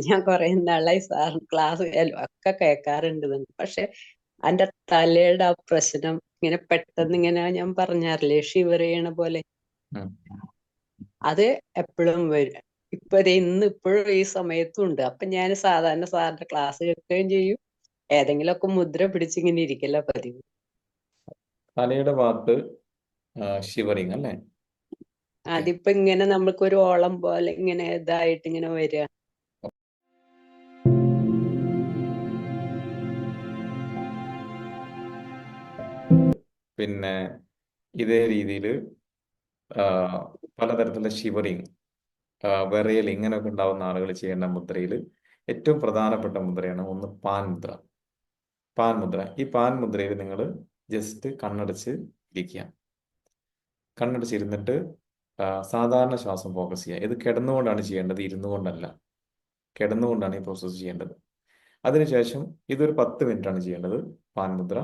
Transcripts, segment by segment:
ഞാൻ കുറെ നാളായി സാർ ക്ലാസ് ഒക്കെ കേൾക്കാറുണ്ട് നിങ്ങൾക്ക്. പക്ഷെ എന്റെ തലയുടെ ആ പ്രശ്നം ഇങ്ങനെ പെട്ടെന്ന് ഇങ്ങനെ ഞാൻ പറഞ്ഞാറില്ലേ ഷിവർ ചെയ്യണ പോലെ ഉം. അത് എപ്പോഴും വരും. ഇപ്പൊ ദേ ഇന്ന് ഇപ്പോഴും ഈ സമയത്തും ഉണ്ട്. അപ്പൊ ഞാൻ സാധാരണ സാറിന്റെ ക്ലാസ് കേൾക്കുകയും ചെയ്യും, ഏതെങ്കിലുമൊക്കെ മുദ്ര പിടിച്ചിങ്ങനെ ഇരിക്കല പതിവ്. തലയുടെ ഭാഗത്ത് ഷിവറിങ് അല്ലേ? ഓക്കെ. അതിപ്പോ ഇങ്ങനെ നമ്മൾക്കൊരു ഓളം പോലെ ഇങ്ങനെ ഇതായിട്ട് ഇങ്ങനെ വരിക. പിന്നെ ഇതേ രീതിയിൽ പലതരത്തിലുള്ള ഷിവറിങ്, വിറയൽ ഇങ്ങനെയൊക്കെ ഉണ്ടാവുന്ന ആളുകൾ ചെയ്യേണ്ട മുദ്രയിൽ ഏറ്റവും പ്രധാനപ്പെട്ട മുദ്രയാണ് ഒന്ന് പാൻ മുദ്ര. പാൻ മുദ്ര. ഈ പാൻ മുദ്രയിൽ നിങ്ങൾ ജസ്റ്റ് കണ്ണടച്ച് ഇരിക്കുക. കണ്ണടച്ചിരുന്നിട്ട് സാധാരണ ശ്വാസം ഫോക്കസ് ചെയ്യുക. ഇത് കിടന്നുകൊണ്ടാണ് ചെയ്യേണ്ടത്, ഇരുന്നു കൊണ്ടല്ല. കിടന്നുകൊണ്ടാണ് ഈ പ്രോസസ്സ് ചെയ്യേണ്ടത്. അതിനുശേഷം ഇതൊരു 10 മിനിറ്റാണ് ചെയ്യേണ്ടത്, പാൻ മുദ്ര.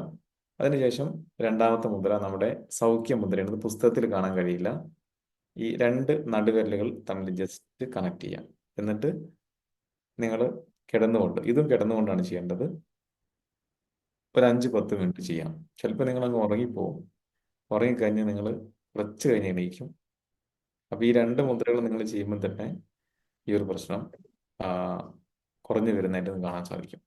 അതിനുശേഷം രണ്ടാമത്തെ മുദ്ര നമ്മുടെ സൗഖ്യ മുദ്രയാണ്. ഇത് പുസ്തകത്തിൽ കാണാൻ കഴിയില്ല. ഈ രണ്ട് നടുവിരലുകൾ തമ്മിൽ ജസ്റ്റ് കണക്ട് ചെയ്യാം. എന്നിട്ട് നിങ്ങൾ കിടന്നുകൊണ്ട്, ഇതും കിടന്നുകൊണ്ടാണ് ചെയ്യേണ്ടത്, ഒരു 5-10 മിനിറ്റ് ചെയ്യാം. ചിലപ്പോൾ നിങ്ങൾ അങ്ങ് ഉറങ്ങിപ്പോവും. ഉറങ്ങിക്കഴിഞ്ഞ് നിങ്ങൾ കുറച്ച് കഴിഞ്ഞ് എണീക്കും. അപ്പോൾ ഈ രണ്ട് മുദ്രകൾ നിങ്ങൾ ചെയ്യുമ്പോൾ തന്നെ ഈ ഒരു പ്രശ്നം കുറഞ്ഞു വരുന്നതായിട്ട് കാണാൻ സാധിക്കും.